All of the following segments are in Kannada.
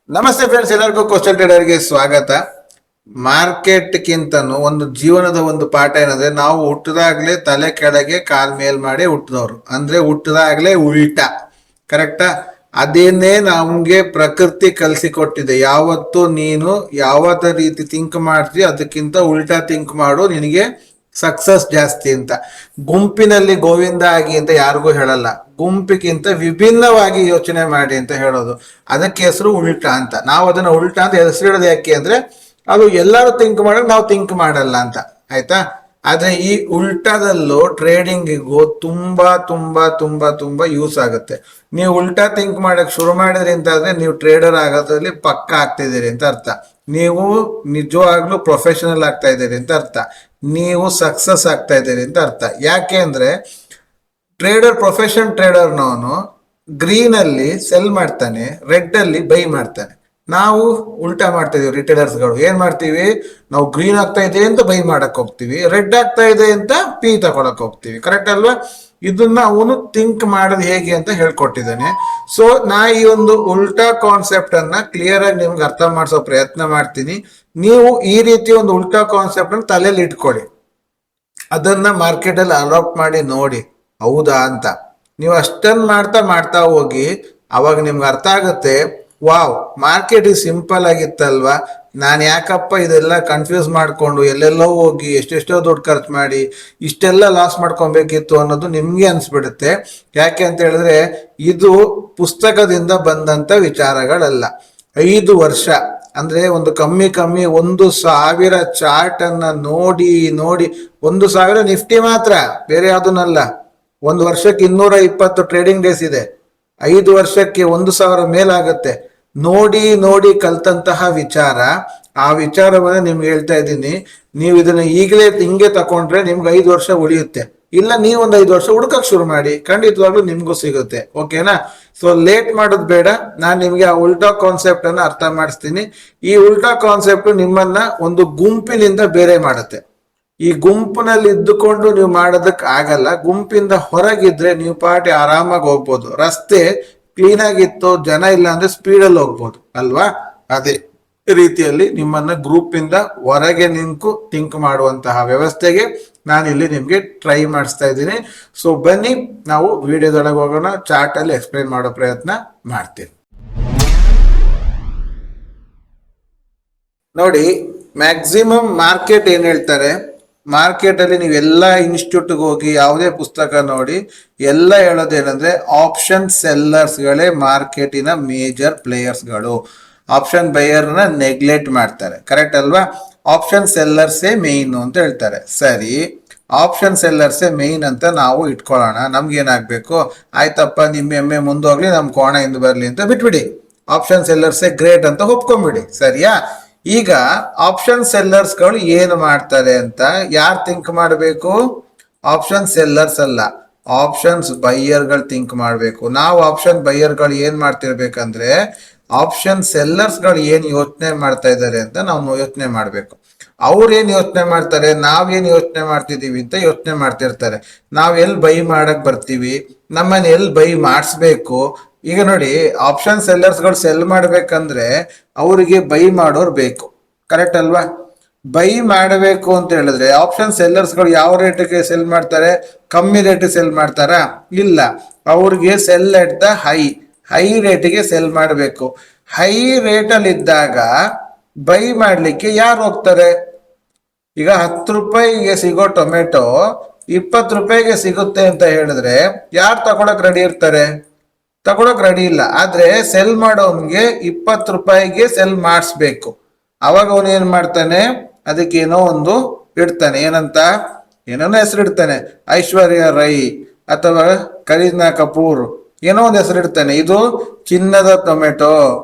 ನಮಸ್ತೆ ಫ್ರೆಂಡ್ಸ್, ಎಲ್ಲರಿಗೂ ಕೋಸ್ಟಲ್ ಟ್ರೇಡರ್ಗೆ ಸ್ವಾಗತ. ಮಾರ್ಕೆಟ್ಗಿಂತನೂ ಒಂದು ಜೀವನದ ಒಂದು ಪಾಠ ಏನಂದ್ರೆ, ನಾವು ಹುಟ್ಟಿದಾಗ್ಲೇ ತಲೆ ಕೆಳಗೆ ಕಾಲ್ ಮೇಲ್ ಮಾಡಿ ಹುಟ್ಟಿದವ್ರು, ಅಂದ್ರೆ ಹುಟ್ಟಿದಾಗ್ಲೇ ಉಲ್ಟಾ. ಕರೆಕ್ಟಾ? ಅದೇನೇ ನಮ್ಗೆ ಪ್ರಕೃತಿ ಕಲಿಸಿಕೊಟ್ಟಿದೆ. ಯಾವತ್ತು ನೀನು ಯಾವತ್ತ ರೀತಿ ಥಿಂಕ್ ಮಾಡ್ತೀವಿ ಅದಕ್ಕಿಂತ ಉಲ್ಟಾ ಥಿಂಕ್ ಮಾಡು, ನಿನಗೆ ಸಕ್ಸಸ್ ಜಾಸ್ತಿ ಅಂತ. ಗುಂಪಿನಲ್ಲಿ ಗೋವಿಂದ ಆಗಿ ಅಂತ ಯಾರಿಗೂ ಹೇಳಲ್ಲ, ಗುಂಪಿಗಿಂತ ವಿಭಿನ್ನವಾಗಿ ಯೋಚನೆ ಮಾಡಿ ಅಂತ ಹೇಳೋದು. ಅದಕ್ಕೆ ಹೆಸರು ಉಲ್ಟಾ ಅಂತ. ನಾವು ಅದನ್ನ ಉಲ್ಟಾ ಅಂತ ಹೆಸರು ಹೇಳೋದು ಯಾಕೆ ಅಂದ್ರೆ, ಅದು ಎಲ್ಲರೂ ಥಿಂಕ್ ಮಾಡೋದು, ನಾವು ಥಿಂಕ್ ಮಾಡಲ್ಲ ಅಂತ. ಆಯ್ತಾ? ಆದ್ರೆ ಈ ಉಲ್ಟಾದಲ್ಲೂ ಟ್ರೇಡಿಂಗಿಗೂ ತುಂಬಾ ತುಂಬಾ ತುಂಬಾ ತುಂಬಾ ಯೂಸ್ ಆಗುತ್ತೆ. ನೀವು ಉಲ್ಟಾ ಥಿಂಕ್ ಮಾಡಕ್ ಶುರು ಮಾಡಿದ್ರಿ ಅಂತಾದ್ರೆ ನೀವು ಟ್ರೇಡರ್ ಆಗೋದ್ರಲ್ಲಿ ಪಕ್ಕ ಆಗ್ತಿದ್ದೀರಿ ಅಂತ ಅರ್ಥ. ನೀವು ನಿಜವಾಗ್ಲೂ ಪ್ರೊಫೆಷನಲ್ ಆಗ್ತಾ ಇದ್ದೀರಿ ಅಂತ ಅರ್ಥ. ನೀವು ಸಕ್ಸಸ್ ಆಗ್ತಾ ಇದ್ದೀರಿ ಅಂತ ಅರ್ಥ. ಯಾಕೆ ಅಂದ್ರೆ ಟ್ರೇಡರ್, ಪ್ರೊಫೆಷನ್ ಟ್ರೇಡರ್ನವನು ಗ್ರೀನ್ ಅಲ್ಲಿ ಸೆಲ್ ಮಾಡ್ತಾನೆ, ರೆಡ್ ಅಲ್ಲಿ ಬೈ ಮಾಡ್ತಾನೆ. ನಾವು ಉಲ್ಟಾ ಮಾಡ್ತಾ ಇದೀವಿ. ರಿಟೇಲರ್ಸ್ಗಳು ಏನ್ ಮಾಡ್ತೀವಿ, ನಾವು ಗ್ರೀನ್ ಆಗ್ತಾ ಇದೆ ಅಂತ ಬೈ ಮಾಡಕ್ ಹೋಗ್ತೀವಿ, ರೆಡ್ ಆಗ್ತಾ ಇದೆ ಅಂತ ಪಿ ತಗೊಳಕ್ ಹೋಗ್ತೀವಿ. ಕರೆಕ್ಟ್ ಅಲ್ವಾ? ಇದನ್ನ ಅವನು ಥಿಂಕ್ ಮಾಡೋದು ಹೇಗೆ ಅಂತ ಹೇಳ್ಕೊಟ್ಟಿದ್ದಾನೆ. ಸೊ ನಾ ಈ ಒಂದು ಉಲ್ಟಾ ಕಾನ್ಸೆಪ್ಟ್ ಅನ್ನ ಕ್ಲಿಯರ್ ಆಗಿ ನಿಮ್ಗೆ ಅರ್ಥ ಮಾಡಿಸೋ ಪ್ರಯತ್ನ ಮಾಡ್ತೀನಿ. ನೀವು ಈ ರೀತಿ ಒಂದು ಉಲ್ಟಾ ಕಾನ್ಸೆಪ್ಟ್ ಅನ್ನು ತಲೆಯಲ್ಲಿ ಇಟ್ಕೊಳ್ಳಿ, ಅದನ್ನ ಮಾರ್ಕೆಟ್ ಅಲ್ಲಿ ಅಡಾಪ್ಟ್ ಮಾಡಿ ನೋಡಿ ಹೌದಾ ಅಂತ. ನೀವು ಅಷ್ಟನ್ನ ಮಾಡ್ತಾ ಮಾಡ್ತಾ ಹೋಗಿ, ಅವಾಗ ನಿಮ್ಗೆ ಅರ್ಥ ಆಗುತ್ತೆ, ವಾವ್, ಮಾರ್ಕೆಟ್ ಈ ಸಿಂಪಲ್ ಆಗಿತ್ತಲ್ವಾ, ನಾನು ಯಾಕಪ್ಪ ಇದೆಲ್ಲ ಕನ್ಫ್ಯೂಸ್ ಮಾಡ್ಕೊಂಡು ಎಲ್ಲೆಲ್ಲೋ ಹೋಗಿ ಎಷ್ಟೆಷ್ಟೋ ದುಡ್ಡು ಖರ್ಚು ಮಾಡಿ ಇಷ್ಟೆಲ್ಲ ಲಾಸ್ ಮಾಡ್ಕೊಬೇಕಿತ್ತು ಅನ್ನೋದು ನಿಮ್ಗೆ ಅನ್ಸ್ಬಿಡುತ್ತೆ. ಯಾಕೆ ಅಂತ ಹೇಳಿದ್ರೆ ಇದು ಪುಸ್ತಕದಿಂದ ಬಂದಂತ ವಿಚಾರಗಳಲ್ಲ. 5 ವರ್ಷ ಅಂದ್ರೆ ಒಂದು ಕಮ್ಮಿ 1,000 ಚಾರ್ಟ್ ಅನ್ನ ನೋಡಿ ನೋಡಿ, 1,000 ನಿಫ್ಟಿ ಮಾತ್ರ, ಬೇರೆ ಯಾವ್ದನ್ನಲ್ಲ. ಒಂದು ವರ್ಷಕ್ಕೆ 220 ಟ್ರೇಡಿಂಗ್ ಡೇಸ್ ಇದೆ. 5 ವರ್ಷಕ್ಕೆ 1,000 ಮೇಲಾಗತ್ತೆ. ನೋಡಿ ನೋಡಿ ಕಲ್ತಂತಹ ವಿಚಾರ. ಆ ವಿಚಾರವನ್ನ ನಿಮ್ಗೆ ಹೇಳ್ತಾ ಇದ್ದೀನಿ. ನೀವು ಇದನ್ನ ಈಗಲೇ ಹಿಂಗೆ ತಕೊಂಡ್ರೆ ನಿಮ್ಗೆ 5 ವರ್ಷ ಉಳಿಯುತ್ತೆ. ಇಲ್ಲ, ನೀವು ಒಂದು 5 ವರ್ಷ ಹುಡುಕಕ್ ಶುರು ಮಾಡಿ, ಖಂಡಿತವಾಗ್ಲೂ ನಿಮ್ಗೂ ಸಿಗುತ್ತೆ. ಓಕೆನಾ? ಸೊ ಲೇಟ್ ಮಾಡೋದು ಬೇಡ. ನಾನು ನಿಮ್ಗೆ ಆ ಉಲ್ಟಾ ಕಾನ್ಸೆಪ್ಟ್ ಅನ್ನ ಅರ್ಥ ಮಾಡಿಸ್ತೀನಿ. ಈ ಉಲ್ಟಾ ಕಾನ್ಸೆಪ್ಟ್ ನಿಮ್ಮನ್ನ ಒಂದು ಗುಂಪಿನಿಂದ ಬೇರೆ ಮಾಡುತ್ತೆ. ಈ ಗುಂಪಿನಲ್ಲಿ ಇದ್ದುಕೊಂಡು ನೀವು ಮಾಡೋದಕ್ಕೆ ಆಗಲ್ಲ. ಗುಂಪಿಂದ ಹೊರಗಿದ್ರೆ ನೀವು ಪಾಟಿ ಆರಾಮಾಗಿ ಹೋಗ್ಬೋದು. ರಸ್ತೆ ಕ್ಲೀನ್ ಆಗಿತ್ತು, ಜನ ಇಲ್ಲ ಅಂದ್ರೆ ಸ್ಪೀಡಲ್ಲಿ ಹೋಗ್ಬೋದು ಅಲ್ವಾ? ಅದೇ ರೀತಿಯಲ್ಲಿ ನಿಮ್ಮನ್ನ ಗ್ರೂಪ್ ಇಂದ ಹೊರಗೆ ನಿಂತು ಥಿಂಕ್ ಮಾಡುವಂತಹ ವ್ಯವಸ್ಥೆಗೆ ನಾನು ಇಲ್ಲಿ ನಿಮ್ಗೆ ಟ್ರೈ ಮಾಡಿಸ್ತಾ ಇದ್ದೀನಿ. ಸೊ ಬನ್ನಿ, ನಾವು ವಿಡಿಯೋದೊಳಗೆ ಹೋಗೋಣ. ಚಾರ್ಟ್ ಅಲ್ಲಿ ಎಕ್ಸ್ಪ್ಲೈನ್ ಮಾಡೋ ಪ್ರಯತ್ನ ಮಾಡ್ತೀನಿ. ನೋಡಿ, ಮ್ಯಾಕ್ಸಿಮಮ್ ಮಾರ್ಕೆಟ್ ಏನ್ ಹೇಳ್ತಾರೆ, ಮಾರ್ಕೆಟ್ ಅಲ್ಲಿ ನೀವೆಲ್ಲ ಇನ್ಸ್ಟಿಟ್ಯೂಟ್ಗೆ ಹೋಗಿ ಯಾವುದೇ ಪುಸ್ತಕ ನೋಡಿ, ಎಲ್ಲ ಹೇಳೋದೇನಂದ್ರೆ ಆಪ್ಷನ್ ಸೆಲ್ಲರ್ಸ್ಗಳೇ ಮಾರ್ಕೆಟಿನ ಮೇಜರ್ ಪ್ಲೇಯರ್ಸ್ಗಳು. ಆಪ್ಷನ್ ಬೈಯರ್ನ ನೆಗ್ಲೆಕ್ಟ್ ಮಾಡ್ತಾರೆ. ಕರೆಕ್ಟ್ ಅಲ್ವಾ? ಆಪ್ಷನ್ ಸೆಲ್ಲರ್ಸೇ ಮೇಯ್ನ್ ಅಂತ ಹೇಳ್ತಾರೆ. ಸರಿ, ಆಪ್ಷನ್ ಸೆಲ್ಲರ್ಸೇ ಮೇಯ್ನ್ ಅಂತ ನಾವು ಇಟ್ಕೊಳ್ಳೋಣ. ನಮ್ಗೆ ಏನಾಗ್ಬೇಕು, ಆಯ್ತಪ್ಪ ನಿಮ್ಮ ಎಮ್ಮೆ ಮುಂದೋಗ್ಲಿ, ನಮ್ ಕೋಣ ಹಿಂದೆ ಬರ್ಲಿ ಅಂತ ಬಿಟ್ಬಿಡಿ. ಆಪ್ಷನ್ ಸೆಲ್ಲರ್ಸೇ ಗ್ರೇಟ್ ಅಂತ ಒಪ್ಕೊಂಡ್ಬಿಡಿ. ಸರಿಯಾ? ಈಗ ಆಪ್ಷನ್ ಸೆಲ್ಲರ್ಸ್ಗಳು ಏನು ಮಾಡ್ತಾರೆ ಅಂತ ಯಾರು ಥಿಂಕ್ ಮಾಡಬೇಕು? ಆಪ್ಷನ್ ಸೆಲ್ಲರ್ಸ್ ಅಲ್ಲ, ಆಪ್ಷನ್ಸ್ ಬೈಯರ್ಗಳು ಥಿಂಕ್ ಮಾಡಬೇಕು. ನಾವು ಆಪ್ಷನ್ ಬೈಯರ್ಗಳು ಏನ್ ಮಾಡ್ತಿರ್ಬೇಕಂದ್ರೆ, ಆಪ್ಷನ್ ಸೆಲ್ಲರ್ಸ್ಗಳು ಏನ್ ಯೋಚನೆ ಮಾಡ್ತಾ ಇದ್ದಾರೆ ಅಂತ ನಾವು ಯೋಚನೆ ಮಾಡ್ಬೇಕು. ಅವ್ರು ಏನ್ ಯೋಚನೆ ಮಾಡ್ತಾರೆ, ನಾವೇನ್ ಯೋಚನೆ ಮಾಡ್ತಿದೀವಿ ಅಂತ ಯೋಚನೆ ಮಾಡ್ತಿರ್ತಾರೆ. ನಾವ್ ಎಲ್ಲಿ ಬೈ ಮಾಡಕ್ ಬರ್ತೀವಿ, ನಮ್ಮನ್ನ ಎಲ್ಲಿ ಬೈ ಮಾಡಿಸ್ಬೇಕು. ಈಗ ನೋಡಿ, ಆಪ್ಷನ್ ಸೆಲ್ಲರ್ಸ್ಗಳು ಸೆಲ್ ಮಾಡ್ಬೇಕಂದ್ರೆ ಅವರಿಗೆ ಬೈ ಮಾಡೋರು ಬೇಕು. ಕರೆಕ್ಟ್ ಅಲ್ವಾ? ಬೈ ಮಾಡಬೇಕು ಅಂತ ಹೇಳಿದ್ರೆ ಆಪ್ಷನ್ ಸೆಲ್ಲರ್ಸ್ಗಳು ಯಾವ ರೇಟಿಗೆ ಸೆಲ್ ಮಾಡ್ತಾರೆ? ಕಮ್ಮಿ ರೇಟ್ ಸೆಲ್ ಮಾಡ್ತಾರ? ಇಲ್ಲ, ಅವ್ರಿಗೆ ಸೆಲ್ ಎಟ್ ದ ಹೈ ರೇಟಿಗೆ ಸೆಲ್ ಮಾಡಬೇಕು. ಹೈ ರೇಟಲ್ಲಿ ಇದ್ದಾಗ ಬೈ ಮಾಡ್ಲಿಕ್ಕೆ ಯಾರು ಹೋಗ್ತಾರೆ? ಈಗ 10 ರೂಪಾಯಿಗೆ ಸಿಗೋ ಟೊಮೆಟೊ 20 ರೂಪಾಯಿಗೆ ಸಿಗುತ್ತೆ ಅಂತ ಹೇಳಿದ್ರೆ ಯಾರು ತಗೊಳಕ್ ರೆಡಿ ಇರ್ತಾರೆ? ತಗೊಳಕ್ ರೆಡಿ ಇಲ್ಲ. ಆದ್ರೆ ಸೆಲ್ ಮಾಡೋನ್ಗೆ 20 ರೂಪಾಯಿಗೆ ಸೆಲ್ ಮಾಡಿಸ್ಬೇಕು. ಅವಾಗ ಅವನು ಏನ್ ಮಾಡ್ತಾನೆ, ಅದಕ್ಕೆ ಏನೋ ಒಂದು ಇಡ್ತಾನೆ. ಏನಂತ? ಏನೋ ಹೆಸರು ಇಡ್ತಾನೆ. ಐಶ್ವರ್ಯ ರೈ ಅಥವಾ ಕರೀನಾ ಕಪೂರ್ ಏನೋ ಒಂದು ಹೆಸರು ಇಡ್ತಾನೆ. ಇದು ಚಿನ್ನದ ಟೊಮೆಟೊ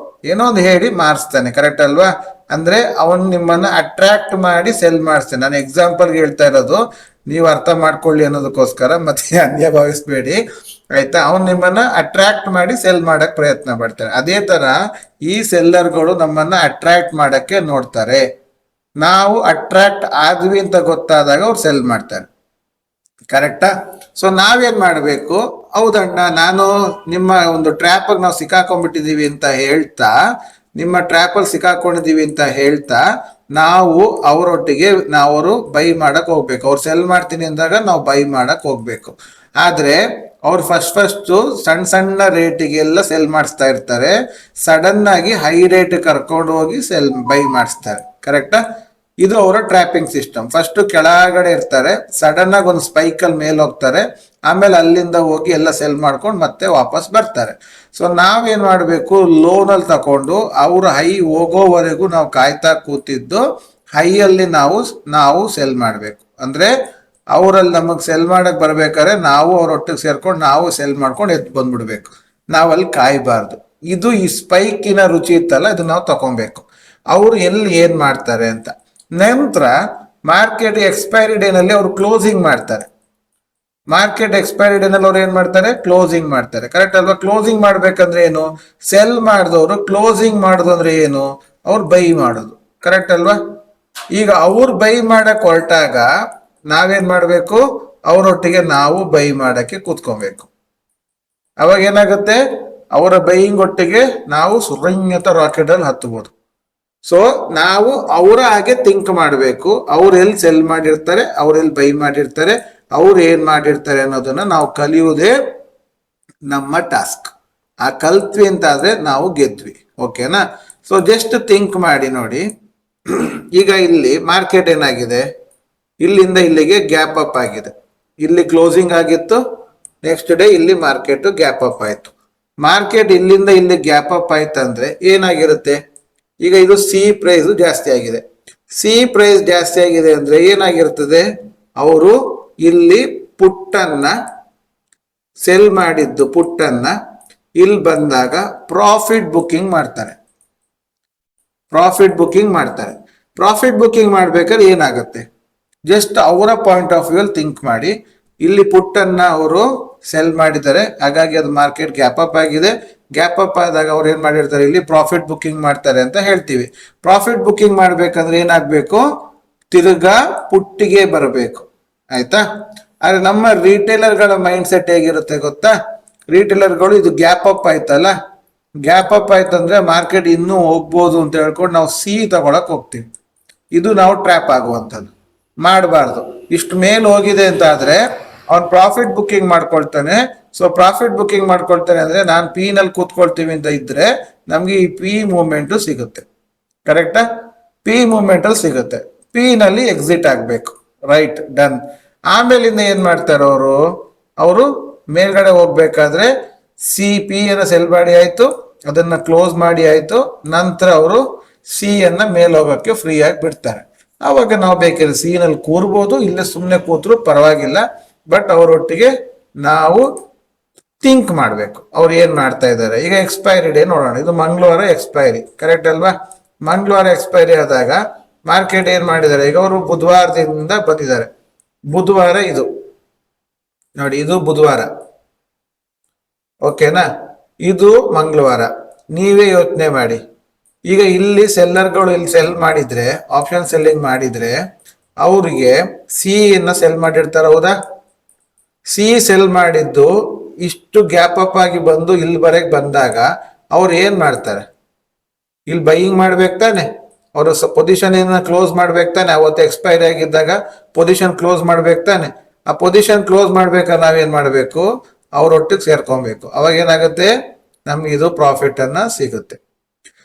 ಏನೋ ಒಂದು ಹೇಳಿ ಮಾರಿಸ್ತಾನೆ. ಕರೆಕ್ಟ್ ಅಲ್ವಾ? ಅಂದ್ರೆ ಅವನು ನಿಮ್ಮನ್ನ ಅಟ್ರಾಕ್ಟ್ ಮಾಡಿ ಸೆಲ್ ಮಾಡಿಸ್ತಾನೆ. ನಾನು ಎಕ್ಸಾಂಪಲ್ ಹೇಳ್ತಾ ಇರೋದು ನೀವು ಅರ್ಥ ಮಾಡ್ಕೊಳ್ಳಿ ಅನ್ನೋದಕ್ಕೋಸ್ಕರ, ಮತ್ತೆ ಅನ್ಯ ಭಾವಿಸ್ಬೇಡಿ. ಆಯ್ತಾ? ಅವ್ನು ನಿಮ್ಮನ್ನ ಅಟ್ರಾಕ್ಟ್ ಮಾಡಿ ಸೆಲ್ ಮಾಡಕ್ ಪ್ರಯತ್ನ ಪಡ್ತಾರೆ. ಅದೇ ತರ ಈ ಸೆಲ್ಲರ್ಗಳು ನಮ್ಮನ್ನ ಅಟ್ರಾಕ್ಟ್ ಮಾಡಕ್ಕೆ ನೋಡ್ತಾರೆ. ನಾವು ಅಟ್ರಾಕ್ಟ್ ಆದ್ವಿ ಅಂತ ಗೊತ್ತಾದಾಗ ಅವ್ರು ಸೆಲ್ ಮಾಡ್ತಾರೆ. ಕರೆಕ್ಟಾ? ಸೊ ನಾವೇನ್ ಮಾಡ್ಬೇಕು, ಹೌದಣ್ಣ ನಾನು ನಿಮ್ಮ ಒಂದು ಟ್ರ್ಯಾಪ್ ನಾವು ಸಿಕ್ಕಾಕೊಂಡ್ಬಿಟ್ಟಿದೀವಿ ಅಂತ ಹೇಳ್ತಾ ನಿಮ್ಮ ಟ್ರ್ಯಾಪಲ್ಲಿ ಸಿಕ್ಕಾಕೊಂಡಿದೀವಿ ಅಂತ ಹೇಳ್ತಾ ನಾವು ಅವರೊಟ್ಟಿಗೆ ಅವರು ಬೈ ಮಾಡಕ್ ಹೋಗ್ಬೇಕು. ಅವ್ರು ಸೆಲ್ ಮಾಡ್ತೀನಿ ಅಂದಾಗ ನಾವು ಬೈ ಮಾಡಕ್ ಹೋಗ್ಬೇಕು. ಆದ್ರೆ ಅವ್ರು ಫಸ್ಟ್ ಸಣ್ಣ ಸಣ್ಣ ರೇಟಿಗೆಲ್ಲ ಸೆಲ್ ಮಾಡಿಸ್ತಾ ಇರ್ತಾರೆ. ಸಡನ್ ಆಗಿ ಹೈ ರೇಟ್ ಕರ್ಕೊಂಡು ಹೋಗಿ ಬೈ ಮಾಡಿಸ್ತಾರೆ. ಕರೆಕ್ಟಾ? ಇದು ಅವರ ಟ್ರ್ಯಾಪಿಂಗ್ ಸಿಸ್ಟಮ್. ಫಸ್ಟ್ ಕೆಳಗಡೆ ಇರ್ತಾರೆ, ಸಡನ್ ಆಗಿ ಒಂದು ಸ್ಪೈಕಲ್ಲಿ ಮೇಲೆ ಹೋಗ್ತಾರೆ, ಆಮೇಲೆ ಅಲ್ಲಿಂದ ಹೋಗಿ ಎಲ್ಲ ಸೆಲ್ ಮಾಡ್ಕೊಂಡು ಮತ್ತೆ ವಾಪಸ್ ಬರ್ತಾರೆ. ಸೊ ನಾವೇನ್ ಮಾಡಬೇಕು, ಲೋನಲ್ಲಿ ತಕೊಂಡು ಅವ್ರ ಹೈ ಹೋಗೋವರೆಗೂ ನಾವು ಕಾಯ್ತಾ ಕೂತಿದ್ದು ಹೈಯಲ್ಲಿ ನಾವು ಸೆಲ್ ಮಾಡಬೇಕು. ಅಂದ್ರೆ ಅವರಲ್ಲಿ ನಮಗೆ ಸೆಲ್ ಮಾಡಕ್ ಬರ್ಬೇಕಾದ್ರೆ ನಾವು ಅವ್ರೊಟ್ಟಿಗೆ ಸೇರ್ಕೊಂಡು ನಾವು ಸೆಲ್ ಮಾಡ್ಕೊಂಡು ಎದ್ದು ಬಂದ್ಬಿಡ್ಬೇಕು. ನಾವಲ್ಲಿ ಕಾಯಬಾರ್ದು. ಇದು ಈ ಸ್ಪೈಕಿನ ರುಚಿ ಇತ್ತಲ್ಲ, ಇದು ನಾವು ತಗೊಬೇಕು. ಅವ್ರು ಎಲ್ಲಿ ಏನ್ ಮಾಡ್ತಾರೆ ಅಂತ. ನಂತರ ಮಾರ್ಕೆಟ್ ಎಕ್ಸ್ಪೈರಿ ಡೇನಲ್ಲಿ ಅವ್ರು ಕ್ಲೋಸಿಂಗ್ ಮಾಡ್ತಾರೆ. ಮಾರ್ಕೆಟ್ ಎಕ್ಸ್ಪೈರಿ ಡೇನಲ್ಲಿ ಅವ್ರು ಏನ್ ಮಾಡ್ತಾರೆ, ಕ್ಲೋಸಿಂಗ್ ಮಾಡ್ತಾರೆ. ಕರೆಕ್ಟ್ ಅಲ್ವಾ? ಕ್ಲೋಸಿಂಗ್ ಮಾಡ್ಬೇಕಂದ್ರೆ ಏನು, ಸೆಲ್ ಮಾಡಿದವರು ಕ್ಲೋಸಿಂಗ್ ಮಾಡೋದು ಅಂದ್ರೆ ಏನು, ಅವ್ರು ಬೈ ಮಾಡೋದು. ಕರೆಕ್ಟ್ ಅಲ್ವಾ? ಈಗ ಅವ್ರು ಬೈ ಮಾಡಕ್ ಹೊರಟಾಗ ನಾವೇನ್ ಮಾಡ್ಬೇಕು, ಅವರೊಟ್ಟಿಗೆ ನಾವು ಬೈ ಮಾಡಕ್ಕೆ ಕೂತ್ಕೊಬೇಕು. ಅವಾಗ ಏನಾಗುತ್ತೆ, ಅವರ ಬೈಯಿಂಗ್ ಒಟ್ಟಿಗೆ ನಾವು ಸುರಂಗತ ರಾಕೆಟ್ ಅಲ್ಲಿ ಹತ್ತಬಹುದು. ಸೊ ನಾವು ಅವರ ಹಾಗೆ ಥಿಂಕ್ ಮಾಡಬೇಕು. ಅವ್ರು ಎಲ್ಲಿ ಸೆಲ್ ಮಾಡಿರ್ತಾರೆ, ಅವ್ರು ಎಲ್ಲಿ ಬೈ ಮಾಡಿರ್ತಾರೆ, ಅವ್ರು ಏನ್ ಮಾಡಿರ್ತಾರೆ ಅನ್ನೋದನ್ನ ನಾವು ಕಲಿಯುವುದೇ ನಮ್ಮ ಟಾಸ್ಕ್. ಆ ಕಲ್ತ್ವಿ ಅಂತ ಆದ್ರೆ ನಾವು ಗೆದ್ವಿ. ಓಕೆನಾ? ಸೊ ಜಸ್ಟ್ ಥಿಂಕ್ ಮಾಡಿ ನೋಡಿ. ಈಗ ಇಲ್ಲಿ ಮಾರ್ಕೆಟ್ ಏನಾಗಿದೆ, ಇಲ್ಲಿಂದ ಇಲ್ಲಿಗೆ ಗ್ಯಾಪ್ ಅಪ್ ಆಗಿದೆ. ಇಲ್ಲಿ ಕ್ಲೋಸಿಂಗ್ ಆಗಿತ್ತು, ನೆಕ್ಸ್ಟ್ ಡೇ ಇಲ್ಲಿ ಮಾರ್ಕೆಟ್ ಗ್ಯಾಪ್ ಅಪ್ ಆಯ್ತು. ಮಾರ್ಕೆಟ್ ಇಲ್ಲಿಂದ ಇಲ್ಲಿ ಗ್ಯಾಪ್ ಅಪ್ ಆಯ್ತಂದ್ರೆ ಏನಾಗಿರುತ್ತೆ, ಈಗ ಇದು ಸಿ ಪ್ರೈಸ್ ಜಾಸ್ತಿ ಆಗಿದೆ. ಸಿ ಪ್ರೈಸ್ ಜಾಸ್ತಿ ಆಗಿದೆ ಅಂದ್ರೆ ಏನಾಗಿರ್ತದೆ, ಅವರು ಇಲ್ಲಿ ಪುಟ್ಟನ್ನ ಸೆಲ್ ಮಾಡಿದ್ದು ಪುಟ್ಟನ್ನ ಇಲ್ಲಿ ಬಂದಾಗ ಪ್ರಾಫಿಟ್ ಬುಕ್ಕಿಂಗ್ ಮಾಡ್ತಾರೆ. ಪ್ರಾಫಿಟ್ ಬುಕ್ಕಿಂಗ್ ಮಾಡ್ಬೇಕಾದ್ರೆ ಏನಾಗುತ್ತೆ, ಜಸ್ಟ್ ಅವರ ಪಾಯಿಂಟ್ ಆಫ್ ವ್ಯೂ ಅಲ್ಲಿ ಥಿಂಕ್ ಮಾಡಿ. ಇಲ್ಲಿ ಪುಟ್ಟನ್ನ ಅವರು ಸೆಲ್ ಮಾಡಿದ್ದಾರೆ, ಹಾಗಾಗಿ ಅದು ಮಾರ್ಕೆಟ್ ಗ್ಯಾಪ್ ಅಪ್ ಆಗಿದೆ. ಗ್ಯಾಪ್ ಅಪ್ ಆದಾಗ ಅವ್ರು ಏನ್ ಮಾಡಿರ್ತಾರೆ, ಇಲ್ಲಿ ಪ್ರಾಫಿಟ್ ಬುಕ್ಕಿಂಗ್ ಮಾಡ್ತಾರೆ ಅಂತ ಹೇಳ್ತೀವಿ. ಪ್ರಾಫಿಟ್ ಬುಕ್ಕಿಂಗ್ ಮಾಡ್ಬೇಕಂದ್ರೆ ಏನಾಗ್ಬೇಕು, ತಿರ್ಗಾ ಪುಟ್ಟಿಗೆ ಬರಬೇಕು. ಆಯ್ತಾ? ಆದ್ರೆ ನಮ್ಮ ರಿಟೇಲರ್ಗಳ ಮೈಂಡ್ ಸೆಟ್ ಹೇಗಿರುತ್ತೆ ಗೊತ್ತಾ, ರಿಟೇಲರ್ಗಳು ಇದು ಗ್ಯಾಪ್ ಅಪ್ ಆಯ್ತಲ್ಲ, ಗ್ಯಾಪ್ ಅಪ್ ಆಯ್ತಂದ್ರೆ ಮಾರ್ಕೆಟ್ ಇನ್ನೂ ಹೋಗ್ಬೋದು ಅಂತ ಹೇಳ್ಕೊಂಡು ನಾವು ಸಿ ತಗೊಳಕ್ ಹೋಗ್ತೀವಿ. ಇದು ನಾವು ಟ್ರ್ಯಾಪ್ ಆಗುವಂಥದ್ದು. ಮಾಡಬಾರ್ದು. ಇಷ್ಟು ಮೇಲ್ ಹೋಗಿದೆ ಅಂತ ಆದ್ರೆ ಅವ್ನು ಪ್ರಾಫಿಟ್ ಬುಕ್ಕಿಂಗ್ ಮಾಡ್ಕೊಳ್ತಾನೆ. ಸೊ ಪ್ರಾಫಿಟ್ ಬುಕ್ಕಿಂಗ್ ಮಾಡ್ಕೊಳ್ತಾನೆ ಅಂದ್ರೆ ನಾನು ಪಿ ನಲ್ಲಿ ಕೂತ್ಕೊಳ್ತೀವಿ ಅಂತ ಇದ್ರೆ ನಮ್ಗೆ ಈ ಪಿ ಮೂವ್ಮೆಂಟ್ ಸಿಗುತ್ತೆ. ಕರೆಕ್ಟಾ? ಪಿ ಮೂವ್ಮೆಂಟ್ ಅಲ್ಲಿ ಸಿಗುತ್ತೆ. ಪಿ ನಲ್ಲಿ ಎಕ್ಸಿಟ್ ಆಗ್ಬೇಕು. Right, done. ಆಮೇಲಿಂದ ಏನ್ ಮಾಡ್ತಾರೆ ಅವರು ಮೇಲ್ಗಡೆ ಹೋಗ್ಬೇಕಾದ್ರೆ ಸಿ ಪಿ ಅನ್ನ ಸೆಲ್ ಮಾಡಿ ಆಯ್ತು, ಅದನ್ನ ಕ್ಲೋಸ್ ಮಾಡಿ ಆಯ್ತು, ನಂತರ ಅವರು ಸಿ ಅನ್ನ ಮೇಲ್ ಹೋಗಕ್ಕೆ ಫ್ರೀ ಆಗಿ ಬಿಡ್ತಾರೆ. ಆವಾಗ ನಾವು ಬೇಕಾದ್ರೆ ಸಿ ನಲ್ಲಿ ಕೂರ್ಬೋದು, ಇಲ್ಲೇ ಸುಮ್ಮನೆ ಕೂತ್ರು ಪರವಾಗಿಲ್ಲ. ಬಟ್ ಅವರೊಟ್ಟಿಗೆ ನಾವು ಥಿಂಕ್ ಮಾಡ್ಬೇಕು, ಅವ್ರು ಏನ್ ಮಾಡ್ತಾ ಇದ್ದಾರೆ. ಈಗ ಎಕ್ಸ್ಪೈರಿ ಡೇ ನೋಡೋಣ. ಇದು ಮಂಗಳವಾರ ಎಕ್ಸ್ಪೈರಿ, ಕರೆಕ್ಟ್ ಅಲ್ವಾ? ಮಂಗಳವಾರ ಎಕ್ಸ್ಪೈರಿ ಆದಾಗ ಮಾರ್ಕೆಟ್ ಏನ್ ಮಾಡಿದ್ದಾರೆ, ಈಗ ಅವರು ಬುಧವಾರದಿಂದ ಬಂದಿದ್ದಾರೆ. ಬುಧವಾರ ಇದು ನೋಡಿ, ಇದು ಬುಧವಾರ. ಓಕೆನಾ? ಇದು ಮಂಗಳವಾರ. ನೀವೇ ಯೋಚನೆ ಮಾಡಿ. ಈಗ ಇಲ್ಲಿ ಸೆಲ್ಲರ್ಗಳು ಇಲ್ಲಿ ಸೆಲ್ ಮಾಡಿದ್ರೆ, ಆಪ್ಷನ್ ಸೆಲ್ಲಿಂಗ್ ಮಾಡಿದ್ರೆ ಅವ್ರಿಗೆ ಸಿ ಅನ್ನ ಸೆಲ್ ಮಾಡಿರ್ತಾರ. ಹೌದಾ? ಸಿ ಸೆಲ್ ಮಾಡಿದ್ದು ಇಷ್ಟು ಗ್ಯಾಪ್ ಅಪ್ ಆಗಿ ಬಂದು ಇಲ್ಲಿವರೆಗೆ ಬಂದಾಗ ಅವ್ರು ಏನ್ ಮಾಡ್ತಾರೆ, ಇಲ್ಲಿ ಬೈಯಿಂಗ್ ಮಾಡ್ಬೇಕು ತಾನೆ. ಅವರು ಪೊಸಿಷನ್ ಏನ ಕ್ಲೋಸ್ ಮಾಡ್ಬೇಕು ತಾನೆ. ಅವತ್ತು ಎಕ್ಸ್ಪೈರಿ ಆಗಿದ್ದಾಗ ಪೊಸಿಷನ್ ಕ್ಲೋಸ್ ಮಾಡ್ಬೇಕು ತಾನೆ. ಆ ಪೊಸಿಷನ್ ಕ್ಲೋಸ್ ಮಾಡ್ಬೇಕಾದ್ರೆ ನಾವೇನ್ ಮಾಡ್ಬೇಕು, ಅವ್ರೊಟ್ಟಿಗೆ ಸೇರ್ಕೊಬೇಕು. ಅವಾಗ ಏನಾಗುತ್ತೆ, ನಮ್ಗೆ ಇದು ಪ್ರಾಫಿಟ್ ಅನ್ನ ಸಿಗುತ್ತೆ.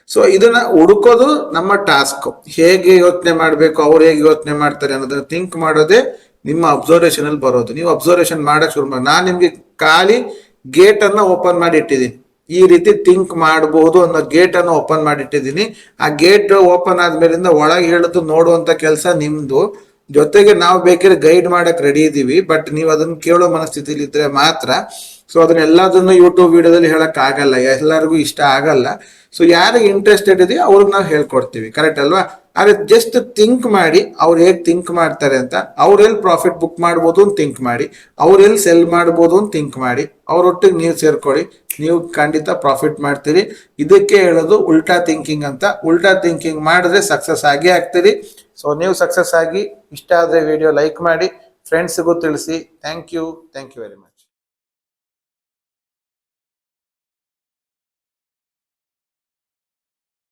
ಸೊ ಇದನ್ನ ಹುಡುಕೋದು ನಮ್ಮ ಟಾಸ್ಕ್. ಹೇಗೆ ಯೋಚನೆ ಮಾಡ್ಬೇಕು, ಅವ್ರು ಹೇಗೆ ಯೋಚನೆ ಮಾಡ್ತಾರೆ ಅನ್ನೋದನ್ನ ಥಿಂಕ್ ಮಾಡೋದೇ ನಿಮ್ಮ ಅಬ್ಸರ್ವೇಷನ್ ಅಲ್ಲಿ ಬರೋದು. ನೀವು ಅಬ್ಸರ್ವೇಷನ್ ಮಾಡಕ್ ಶುರು ಮಾಡಿ. ನಾನು ನಿಮ್ಗೆ ಖಾಲಿ ಗೇಟ್ ಅನ್ನ ಓಪನ್ ಮಾಡಿ ಇಟ್ಟಿದ್ದೀನಿ. ಈ ರೀತಿ ಥಿಂಕ್ ಮಾಡಬಹುದು ಅನ್ನೋ ಗೇಟ್ ಅನ್ನು ಓಪನ್ ಮಾಡಿ ಇಟ್ಟಿದ್ದೀನಿ. ಆ ಗೇಟ್ ಓಪನ್ ಆದ್ಮೇಲಿಂದ ಒಳಗೆ ಹೇಳೋದು ನೋಡುವಂತ ಕೆಲಸ ನಿಮ್ದು. ಜೊತೆಗೆ ನಾವು ಬೇಕಾದ್ರೆ ಗೈಡ್ ಮಾಡಕ್ ರೆಡಿ ಇದೀವಿ. ಬಟ್ ನೀವು ಅದನ್ನ ಕೇಳೋ ಮನಸ್ಥಿತಿಲಿ ಇದ್ರೆ ಮಾತ್ರ. ಸೊ ಅದನ್ನ ಎಲ್ಲದನ್ನು ಯೂಟ್ಯೂಬ್ ವಿಡಿಯೋದಲ್ಲಿ ಹೇಳಕ್ ಆಗಲ್ಲ, ಎಲ್ಲರಿಗೂ ಇಷ್ಟ ಆಗಲ್ಲ. ಸೊ ಯಾರಿಗೆ ಇಂಟ್ರೆಸ್ಟೆಡ್ ಇದೆಯೋ ಅವ್ರಿಗೆ ನಾವು ಹೇಳ್ಕೊಡ್ತೀವಿ. ಕರೆಕ್ಟ್ ಅಲ್ವಾ? ಆದ್ರೆ ಜಸ್ಟ್ ಥಿಂಕ್ ಮಾಡಿ, ಅವ್ರು ಹೇಗೆ ಥಿಂಕ್ ಮಾಡ್ತಾರೆ ಅಂತ. ಅವ್ರೆಲ್ಲಿ ಪ್ರಾಫಿಟ್ ಬುಕ್ ಮಾಡ್ಬೋದು ಅಂತ ಥಿಂಕ್ ಮಾಡಿ, ಅವ್ರೆಲ್ಲಿ ಸೆಲ್ ಮಾಡ್ಬೋದು ಅಂತ ಥಿಂಕ್ ಮಾಡಿ, ಅವ್ರೊಟ್ಟಿಗೆ ನೀವು ಸೇರ್ಕೊಳ್ಳಿ. ನೀವು ಖಂಡಿತ ಪ್ರಾಫಿಟ್ ಮಾಡ್ತೀರಿ. ಇದಕ್ಕೆ ಹೇಳೋದು ಉಲ್ಟಾ ಥಿಂಕಿಂಗ್ ಅಂತ. ಉಲ್ಟಾ ಥಿಂಕಿಂಗ್ ಮಾಡಿದ್ರೆ ಸಕ್ಸಸ್ ಆಗೇ ಆಗ್ತೀರಿ. ಸೊ ನೀವು ಸಕ್ಸಸ್ ಆಗಿ. ಇಷ್ಟ ಆದ್ರೆ ವಿಡಿಯೋ ಲೈಕ್ ಮಾಡಿ, ಫ್ರೆಂಡ್ಸ್ಗೂ ತಿಳಿಸಿ. Thank you very much.